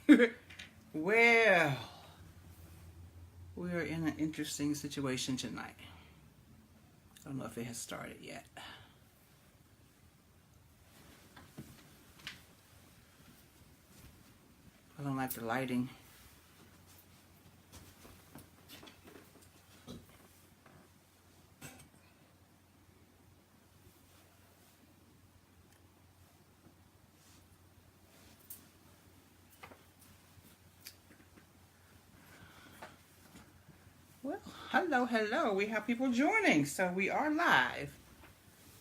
Well, we are in an interesting situation tonight. I don't know if it has started yet. I don't like the lighting. Well, hello. We have people joining, so we are live.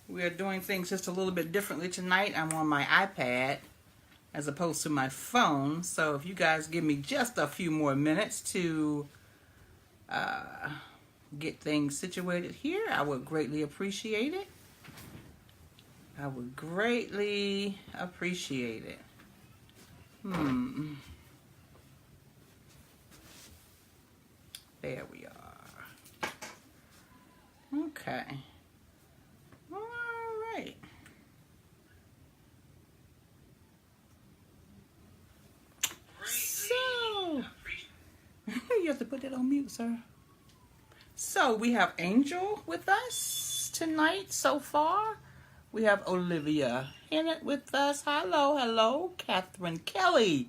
We are doing things just a little bit differently tonight. I'm on my iPad as opposed to my phone, so if you guys give me just a few more minutes to get things situated here, I would greatly appreciate it. I would greatly appreciate it. There we are. Okay. All right. So, you have to put that on mute, sir. So, we have Angel with us tonight so far. We have Olivia Hennett with us. Hello, Catherine Kelly.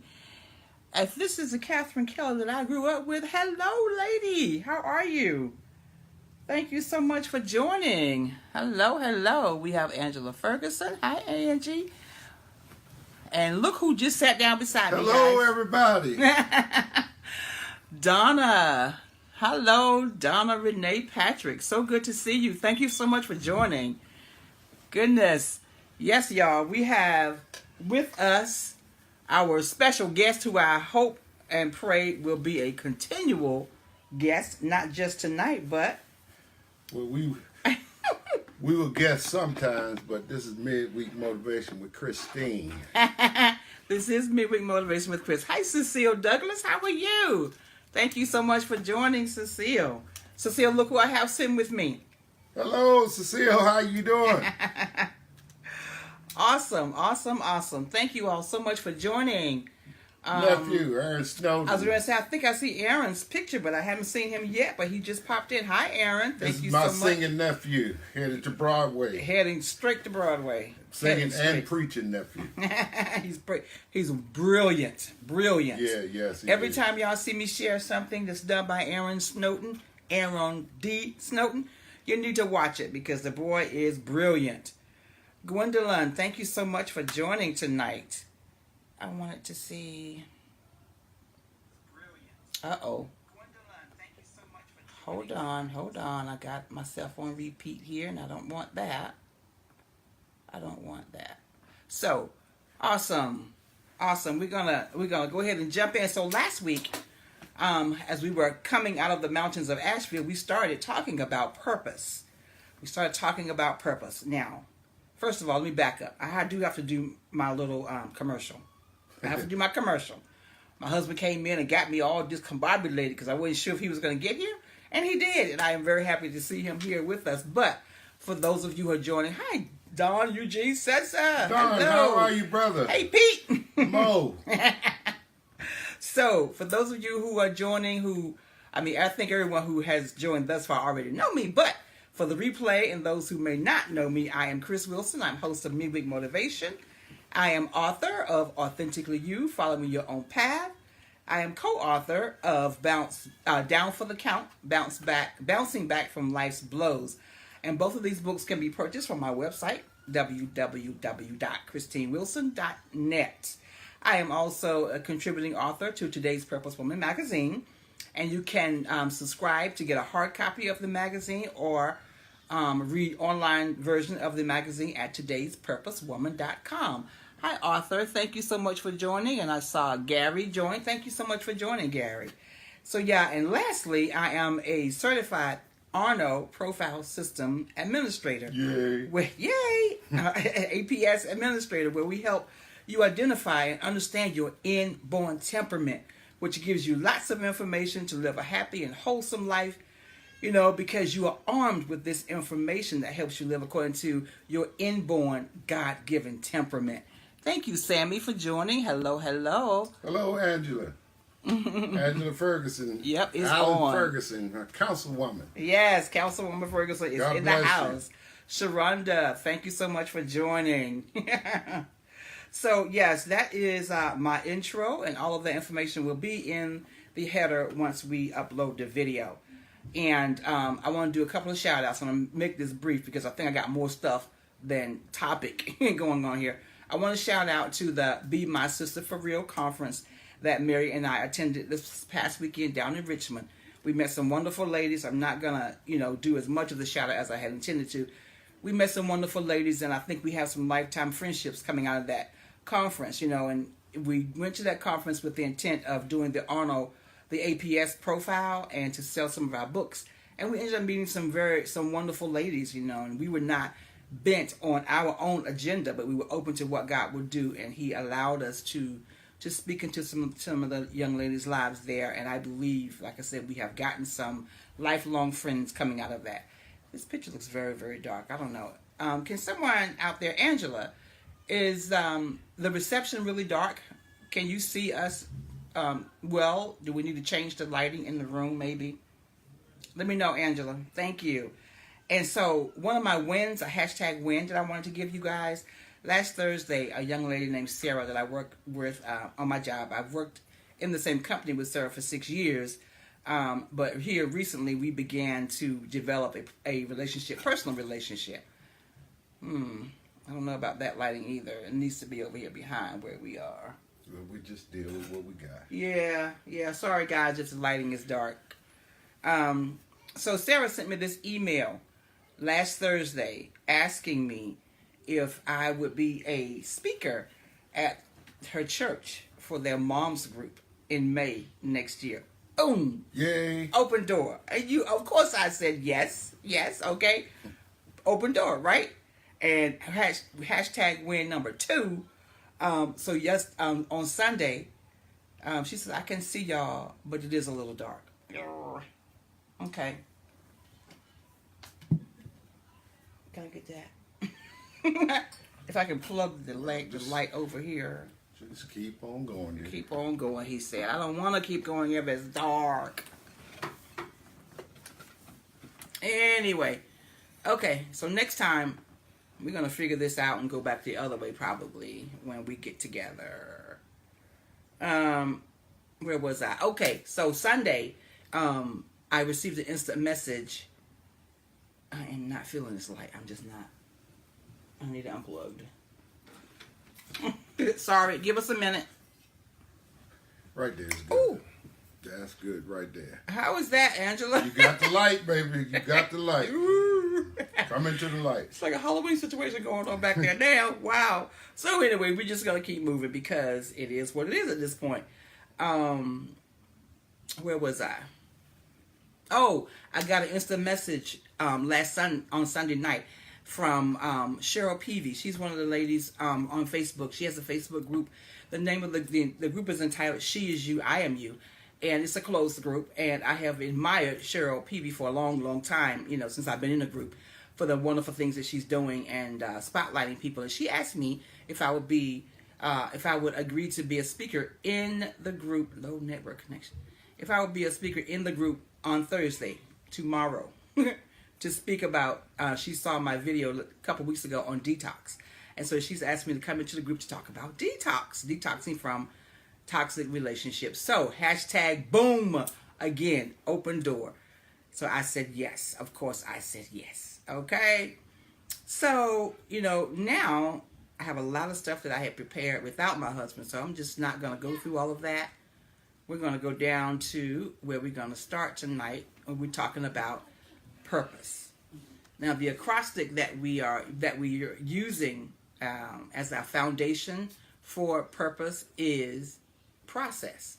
If this is the Catherine Kelly that I grew up with, hello, lady. How are you? Thank you so much for joining. Hello. We have Angela Ferguson. Hi, Angie. And look who just sat down beside me, Hello, guys. everybody. Donna. Hello, Donna Renee Patrick. So good to see you. Thank you so much for joining. Goodness. Yes, y'all. We have with us our special guest who I hope and pray will be a continual guest, not just tonight, but... Well, we will guess sometimes, but this is Midweek Motivation with Christine. This is Midweek Motivation with Chris. Hi, Cecile Douglas. How are you? Thank you so much for joining, Cecile. Cecile, look who I have sitting with me. Hello, Cecile. How you doing? Awesome. Thank you all so much for joining. Nephew, Aaron Snowden. I was going to say, I think I see Aaron's picture, but I haven't seen him yet, but he just popped in. Hi, Aaron. Thank you so much. This is my singing nephew, headed to Broadway. Heading straight to Broadway. Singing and preaching nephew. He's brilliant. Yeah, yes. Every time y'all see me share something that's done by Aaron D. Snowden, you need to watch it because the boy is brilliant. Gwendolyn, thank you so much for joining tonight. I wanted to see. Uh-oh. Hold on. I got myself on repeat here, and I don't want that. So, awesome. We're gonna go ahead and jump in. So last week, as we were coming out of the mountains of Asheville, we started talking about purpose. Now, first of all, let me back up. I do have to do my little commercial. I have to do my commercial. My husband came in and got me all discombobulated because I wasn't sure if he was going to get here. And he did. And I am very happy to see him here with us. But for those of you who are joining, hi, Don Eugene Setsa. Don, hello. how are you, brother? Hey, Pete. Mo. So, for those of you who are joining, I think everyone who has joined thus far already know me. But for the replay and those who may not know me, I am Chris Wilson. I'm host of Midweek Motivation. I am author of Authentically You, Following Your Own Path. I am co-author of Down for the Count, Bouncing Back from Life's Blows. And both of these books can be purchased from my website, www.christinewilson.net. I am also a contributing author to Today's Purpose Woman magazine. And you can subscribe to get a hard copy of the magazine or read online version of the magazine at todayspurposewoman.com. Hi, Arthur. Thank you so much for joining. And I saw Gary join. Thank you so much for joining, Gary. So, yeah, and lastly, I am a certified Arno Profile System Administrator. Yay. APS Administrator, where we help you identify and understand your inborn temperament, which gives you lots of information to live a happy and wholesome life, because you are armed with this information that helps you live according to your inborn God-given temperament. Thank you, Sammy, for joining. Hello, hello. Hello, Angela. Angela Ferguson. Yep, it's Alan on. Ferguson, a councilwoman. Yes, Councilwoman Ferguson is God in the bless you. house. Sharonda, thank you so much for joining. So, yes, that is my intro, and all of the information will be in the header once we upload the video. And I want to do a couple of shout-outs. I'm going to make this brief because I think I got more stuff than topic going on here. I want to shout out to the Be My Sister for Real conference that Mary and I attended this past weekend down in Richmond. We met some wonderful ladies. I'm not going to, do as much of the shout-out as I had intended to. We met some wonderful ladies, and I think we have some lifetime friendships coming out of that conference, and we went to that conference with the intent of doing the APS profile and to sell some of our books. And we ended up meeting some wonderful ladies, and we were not bent on our own agenda, but we were open to what God would do, and He allowed us to speak into some of the young ladies' lives there. And I believe, like I said, we have gotten some lifelong friends coming out of that. This picture looks very, very dark. I don't know. Can someone out there, Angela, is the reception really dark? Can you see us well? Do we need to change the lighting in the room maybe? Let me know, Angela. Thank you. And so one of my wins, a hashtag win that I wanted to give you guys. Last Thursday, a young lady named Sarah that I work with on my job. I've worked in the same company with Sarah for 6 years. But here recently we began to develop a relationship, personal relationship. I don't know about that lighting either. It needs to be over here behind where we are. Well, we just deal with what we got. Yeah. Sorry, guys, if the lighting is dark. So Sarah sent me this email last Thursday asking me if I would be a speaker at her church for their moms group in May next year. Boom! Yay! Open door. And of course, I said yes, okay. Open door, right? And hashtag win number 2. So yes, on Sunday, she said, I can see y'all, but it is a little dark. Okay. Can I get that? If I can plug the light over here. Just keep on going. Dude. Keep on going, he said. I don't want to keep going if it's dark. Anyway. Okay, so next time, we're going to figure this out and go back the other way probably when we get together. Where was I? Okay, so Sunday, I received an instant message. I am not feeling this light. I'm just not. I need it unplugged. Sorry, give us a minute. Right there is good. Ooh. That's good right there. How is that, Angela? You got the light, baby. You got the light. Come into the light. It's like a Halloween situation going on back there now. Wow. So anyway, we're just going to keep moving because it is what it is at this point. Where was I? Oh, I got an instant message on Sunday night from Cheryl Peavy. She's one of the ladies on Facebook. She has a Facebook group. The name of the group is entitled She Is You, I Am You. And it's a closed group. And I have admired Cheryl Peavy for a long, long time, since I've been in the group, for the wonderful things that she's doing and spotlighting people. And she asked me if I would agree to be a speaker in the group, low network connection, if I would be a speaker in the group on Thursday, tomorrow, to speak about, she saw my video a couple weeks ago on detox. And so she's asked me to come into the group to talk about detoxing from toxic relationships. So, hashtag boom, again, open door. So I said yes. Of course I said yes. Okay? So, now I have a lot of stuff that I had prepared without my husband. So I'm just not going to go through all of that. We're going to go down to where we're going to start tonight. When we're talking about purpose. Now, the acrostic that we are using as our foundation for purpose is process.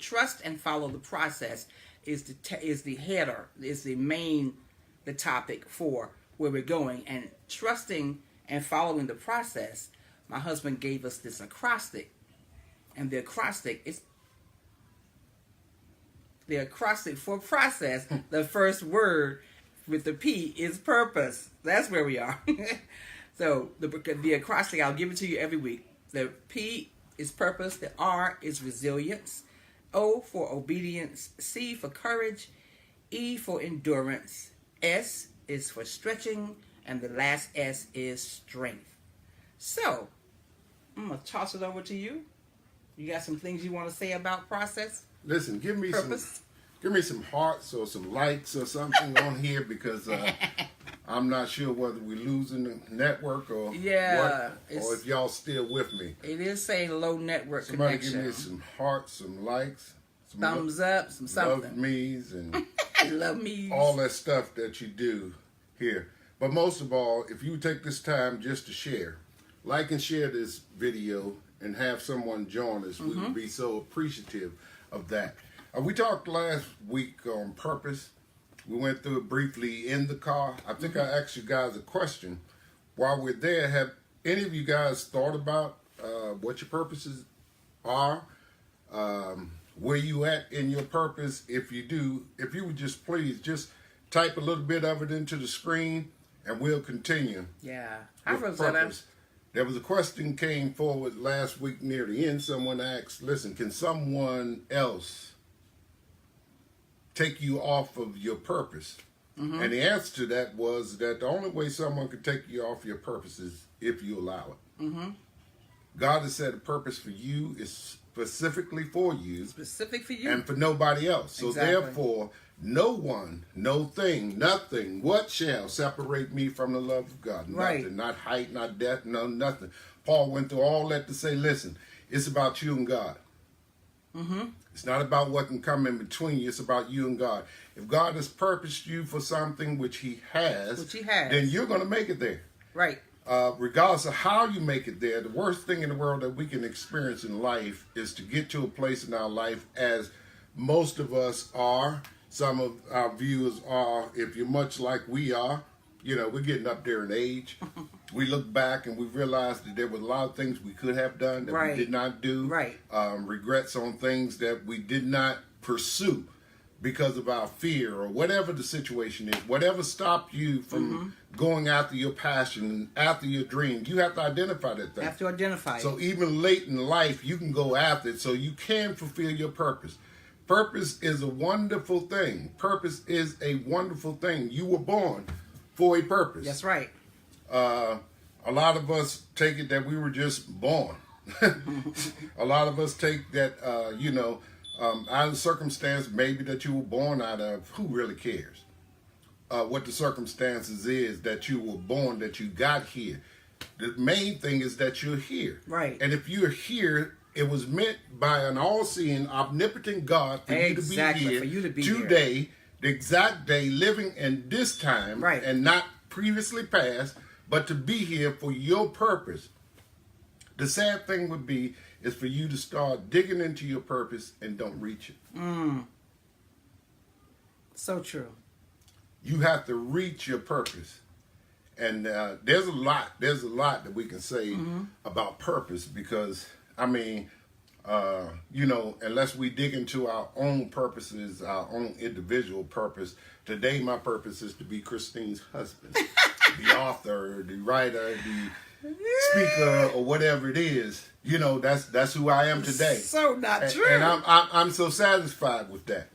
Trust and follow the process is the header, is the topic for where we're going. And trusting and following the process, my husband gave us this acrostic, and the acrostic for process. The first word with the P is purpose. That's where we are. So the acrostic, I'll give it to you every week. The P is purpose. The R is resilience. O for obedience. C for courage. E for endurance. S is for stretching. And the last S is strength. So, I'm going to toss it over to you. You got some things you want to say about process? Listen, give me Purpose? some hearts or some likes or something on here because I'm not sure whether we're losing the network or Yeah, what, or if y'all still with me. It is saying low network Somebody connection. give me some hearts, some likes, some Thumbs up, some love something. me's and Love me. all that stuff that you do here. But most of all, if you take this time just to share, like and share this video and have someone join us, we would be so appreciative of that. We talked last week on purpose. We went through it briefly in the car. I think I asked you guys a question. While we're there, have any of you guys thought about what your purposes are? Where you at in your purpose? If you do, if you would just please just type a little bit of it into the screen and we'll continue. Yeah. Hi, with Rosetta. purpose. There was a question came forward last week near the end. Someone asked, listen, can someone else take you off of your purpose? And the answer to that was that the only way someone could take you off your purpose is if you allow it. God has said a purpose for you is specifically for you Specific for you. and for nobody else. So Exactly. therefore, no one, no thing, nothing, what shall separate me from the love of God? Right. Nothing, not height, not depth, no nothing. Paul went through all that to say, listen, it's about you and God. It's not about what can come in between you. It's about you and God. If God has purposed you for something, which he has, then you're going to make it there. Right. Regardless of how you make it there, the worst thing in the world that we can experience in life is to get to a place in our life, as most of us are. Some of our viewers are, if you're much like we are, you know, we're getting up there in age. We look back and we realize that there were a lot of things we could have done that we did not do. Right. Regrets on things that we did not pursue because of our fear or whatever the situation is. Whatever stopped you from going after your passion, after your dream, you have to identify that thing. Have to identify it. So even late in life, you can go after it so you can fulfill your purpose. Purpose is a wonderful thing. Purpose is a wonderful thing. You were born for a purpose. That's right. A lot of us take it that we were just born. A lot of us take that, out of the circumstance maybe that you were born out of. Who really cares? What the circumstances is that you were born, that you got here. The main thing is that you're here. Right. And if you're here, it was meant by an all-seeing, omnipotent God for you to be here for you to be today, here. the exact day, living in this time, Right. and not previously past, but to be here for your purpose. The sad thing would be is for you to start digging into your purpose and don't reach it. So true. You have to reach your purpose. And there's a lot that we can say about purpose because, I mean, unless we dig into our own purposes, our own individual purpose. Today, my purpose is to be Christine's husband, the author, the writer, the speaker, or whatever it is. You know, that's who I am today. So not true. And I'm so satisfied with that.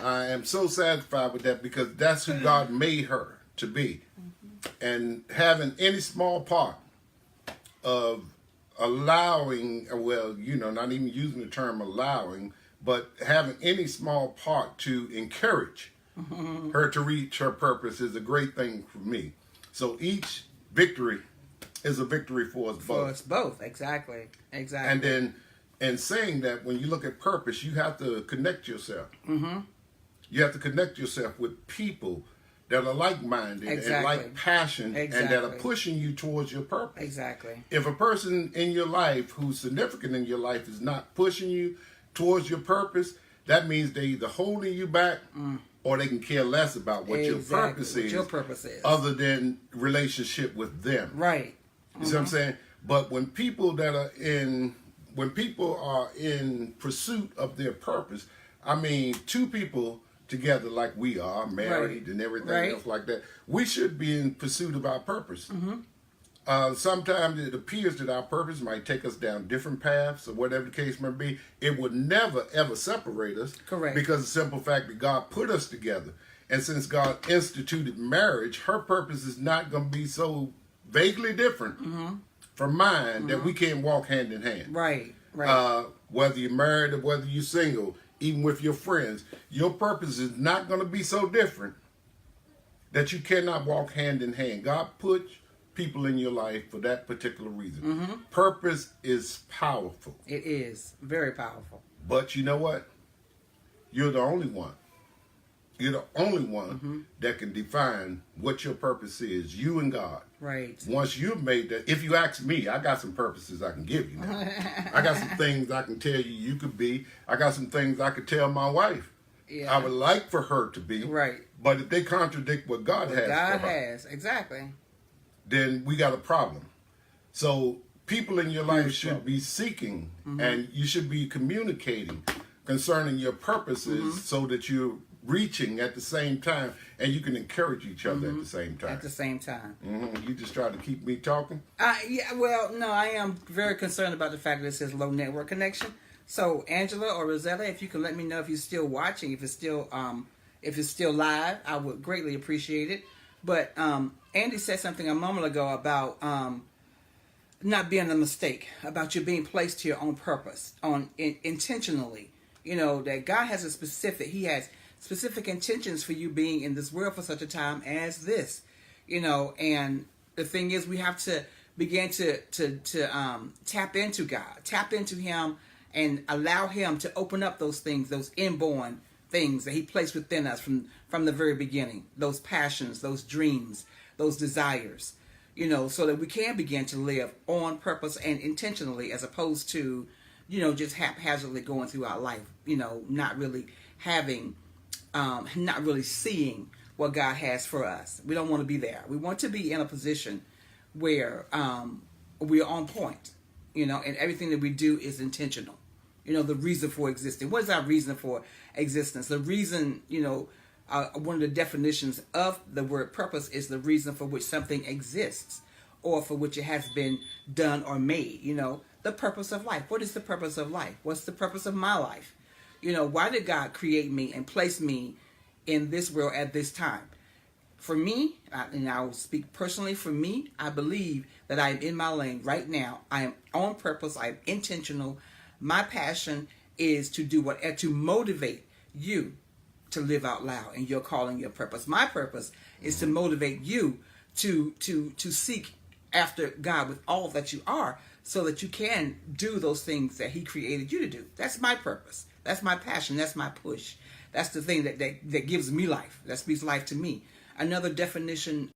I am so satisfied with that because that's who God made her to be. And having any small part of allowing, not even using the term allowing, but having any small part to encourage her to reach her purpose is a great thing for me. So each victory is a victory for us both. For us both, exactly. And then, in saying that, when you look at purpose, you have to connect yourself. You have to connect yourself with people that are like-minded and like passion and that are pushing you towards your purpose. Exactly. If a person in your life who's significant in your life is not pushing you towards your purpose, that means they're either holding you back or they can care less about what your purpose is. Other than relationship with them. Right. You see what I'm saying? But when people are in pursuit of their purpose, I mean, two people together like we are, married and everything else like that, we should be in pursuit of our purpose. Sometimes it appears that our purpose might take us down different paths or whatever the case may be. It would never, ever separate us. Correct. Because of the simple fact that God put us together. And since God instituted marriage, her purpose is not going to be so vaguely different from mine that we can't walk hand in hand. Right, right. Whether you're married or whether you're single, even with your friends, your purpose is not going to be so different that you cannot walk hand in hand. God put people in your life for that particular reason. Purpose is powerful. It is very powerful. But you know what? You're the only one. You're the only one that can define what your purpose is. You and God. Right. Once you've made that, if you ask me, I got some purposes I can give you now. I got some things I can tell you could be. I got some things I could tell my wife. Yeah. I would like for her to be. Right. But if they contradict what God has God for her, has, exactly. then we got a problem. So people in your life should be seeking and you should be communicating concerning your purposes so that you're reaching at the same time and you can encourage each other at the same time. At the same time. You just try to keep me talking? Yeah, well, no, I am very concerned about the fact that it says low network connection. So, Angela or Rosella, if you can let me know if you're still watching, if it's still live, I would greatly appreciate it. But Andy said something a moment ago about not being a mistake, about you being placed here on purpose, intentionally. You know, that God has He has specific intentions for you being in this world for such a time as this. You know, and the thing is, we have to begin to tap into God, tap into Him, and allow Him to open up those things, those inborn things that He placed within us from the very beginning, those passions, those dreams, those desires, you know, so that we can begin to live on purpose and intentionally, as opposed to, you know, just haphazardly going through our life, you know, not really having, not really seeing what God has for us. We don't want to be there. We want to be in a position where we're on point, you know, and everything that we do is intentional. You know, the reason for existing. What is our reason for existence? The reason, you know, one of the definitions of the word purpose is the reason for which something exists or for which it has been done or made. You know, the purpose of life. What is the purpose of life? What's the purpose of my life? You know, why did God create me and place me in this world at this time? For me, and I will speak personally for me, I believe that I am in my lane right now. I am on purpose. I am intentional. My passion is to do to motivate you to live out loud in your calling, your purpose. My purpose is to motivate you to seek after God with all that you are, so that you can do those things that He created you to do. That's my purpose. That's my passion. That's my push. That's the thing that gives me life. That speaks life to me. Another definition